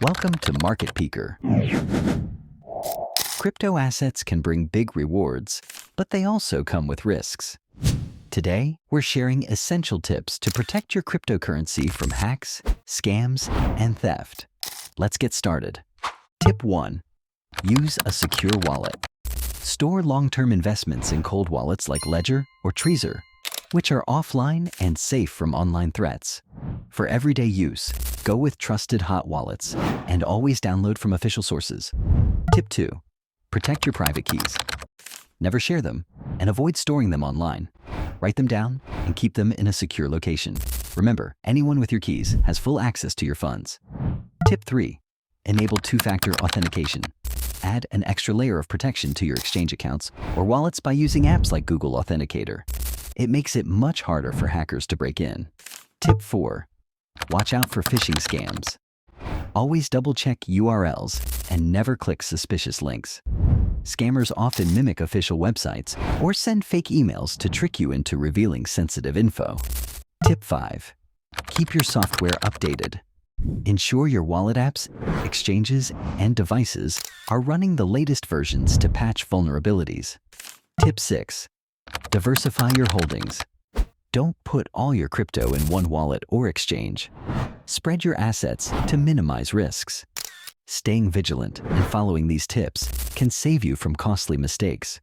Welcome to Market Peeker. Crypto assets can bring big rewards, but they also come with risks. Today, we're sharing essential tips to protect your cryptocurrency from hacks, scams, and theft. Let's get started. Tip 1. Use a secure wallet. Store long-term investments in cold wallets like Ledger or Trezor, which are offline and safe from online threats. For everyday use, go with trusted hot wallets and always download from official sources. Tip 2. Protect your private keys. Never share them and avoid storing them online. Write them down and keep them in a secure location. Remember, anyone with your keys has full access to your funds. Tip 3. Enable two-factor authentication. Add an extra layer of protection to your exchange accounts or wallets by using apps like Google Authenticator. It makes it much harder for hackers to break in. Tip 4. Watch out for phishing scams. Always double-check URLs and never click suspicious links. Scammers often mimic official websites or send fake emails to trick you into revealing sensitive info. Tip 5. Keep your software updated. Ensure your wallet apps, exchanges, and devices are running the latest versions to patch vulnerabilities. Tip 6. Diversify your holdings. Don't put all your crypto in one wallet or exchange. Spread your assets to minimize risks. Staying vigilant and following these tips can save you from costly mistakes.